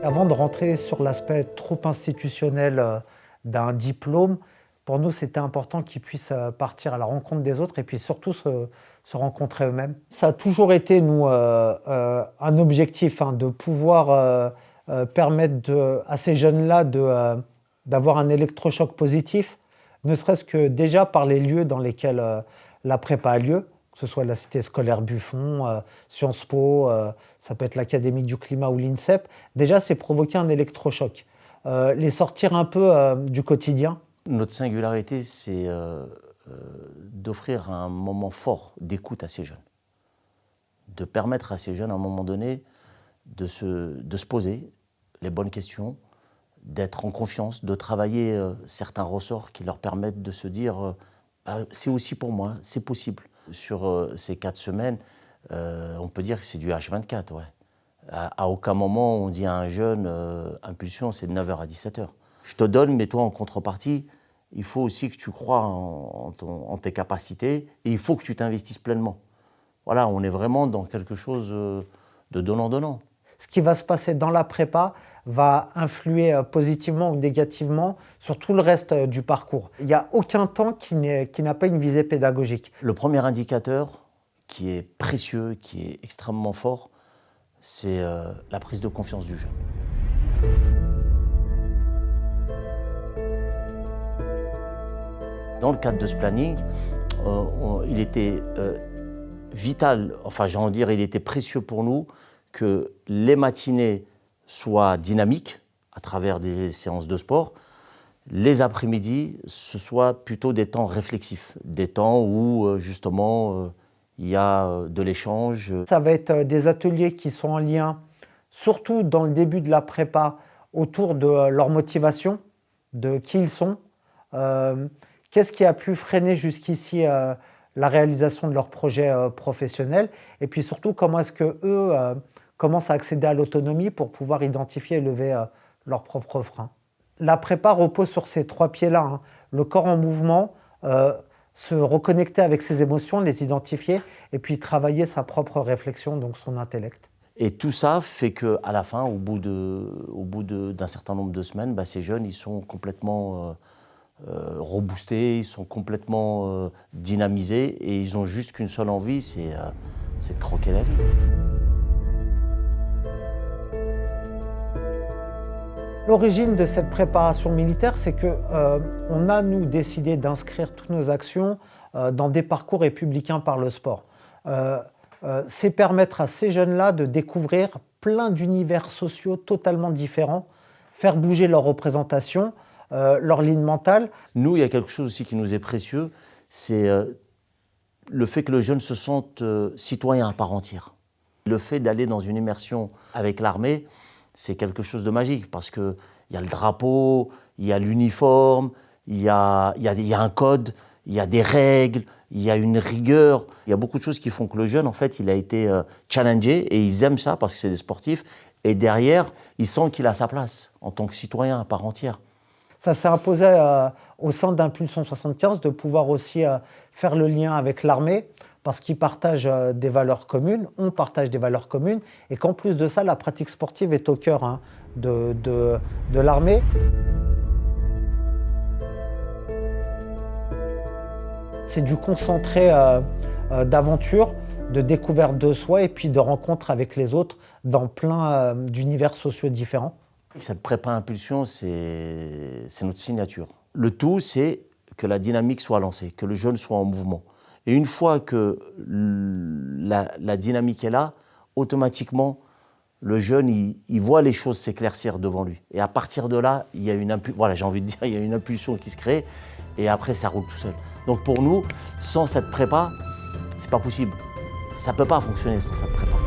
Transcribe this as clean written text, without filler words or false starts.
Avant de rentrer sur l'aspect trop institutionnel d'un diplôme, pour nous, c'était important qu'ils puissent partir à la rencontre des autres et puis surtout se rencontrer eux-mêmes. Ça a toujours été, nous, un objectif, de pouvoir permettre à ces jeunes-là d'avoir un électrochoc positif, ne serait-ce que déjà par les lieux dans lesquels la prépa a lieu, que ce soit la cité scolaire Buffon, Sciences Po, ça peut être l'Académie du climat ou l'INSEP. Déjà, c'est provoquer un électrochoc, les sortir un peu du quotidien. Notre singularité, c'est d'offrir un moment fort d'écoute à ces jeunes, de permettre à ces jeunes, à un moment donné, de se poser les bonnes questions, d'être en confiance, de travailler certains ressorts qui leur permettent de se dire c'est aussi pour moi, c'est possible. Sur ces 4 semaines, on peut dire que c'est du H24. Ouais. À aucun moment on dit à un jeune impulsion, c'est de 9h à 17h. Je te donne, mais toi en contrepartie, il faut aussi que tu crois en tes capacités et il faut que tu t'investisses pleinement. Voilà, on est vraiment dans quelque chose de donnant-donnant. Ce qui va se passer dans la prépa va influer positivement ou négativement sur tout le reste du parcours. Il n'y a aucun temps qui n'a pas une visée pédagogique. Le premier indicateur qui est précieux, qui est extrêmement fort, c'est la prise de confiance du jeune. Dans le cadre de ce planning, il était vital, enfin j'ai envie de dire, il était précieux pour nous que les matinées soient dynamiques à travers des séances de sport. Les après-midi, ce soit plutôt des temps réflexifs, des temps où justement il y a de l'échange. Ça va être des ateliers qui sont en lien, surtout dans le début de la prépa, autour de leur motivation, de qui ils sont. Qu'est-ce qui a pu freiner jusqu'ici la réalisation de leur projet professionnel? Et puis surtout, comment est-ce qu'eux commencent à accéder à l'autonomie pour pouvoir identifier et lever leurs propres freins? La prépa repose sur ces 3 pieds-là. Le corps en mouvement, se reconnecter avec ses émotions, les identifier, et puis travailler sa propre réflexion, donc son intellect. Et tout ça fait qu'à la fin, au bout d'un certain nombre de semaines, ces jeunes, ils sont complètement reboostés, ils sont complètement dynamisés et ils ont juste qu'une seule envie, c'est de croquer la vie. L'origine de cette préparation militaire, c'est qu'on a, nous, décidé d'inscrire toutes nos actions dans des parcours républicains par le sport. C'est permettre à ces jeunes-là de découvrir plein d'univers sociaux totalement différents, faire bouger leur représentation, leur ligne mentale. Nous, il y a quelque chose aussi qui nous est précieux, c'est le fait que le jeune se sente citoyen à part entière. Le fait d'aller dans une immersion avec l'armée, c'est quelque chose de magique parce qu'il y a le drapeau, il y a l'uniforme, il y a un code, il y a des règles, il y a une rigueur. Il y a beaucoup de choses qui font que le jeune, en fait, il a été challengé et ils aiment ça parce que c'est des sportifs. Et derrière, il sent qu'il a sa place en tant que citoyen à part entière. Ça s'est imposé au sein d'Impulsion 75 de pouvoir aussi faire le lien avec l'armée parce qu'ils partagent des valeurs communes, on partage des valeurs communes et qu'en plus de ça, la pratique sportive est au cœur de l'armée. C'est du concentré d'aventure, de découverte de soi et puis de rencontres avec les autres dans plein d'univers sociaux différents. Cette prépa impulsion, c'est notre signature. Le tout, c'est que la dynamique soit lancée, que le jeune soit en mouvement. Et une fois que la dynamique est là, automatiquement, le jeune, il voit les choses s'éclaircir devant lui. Et à partir de là, il y a une impulsion, voilà, j'ai envie de dire, il y a une impulsion qui se crée, et après, ça roule tout seul. Donc pour nous, sans cette prépa, c'est pas possible. Ça peut pas fonctionner sans cette prépa.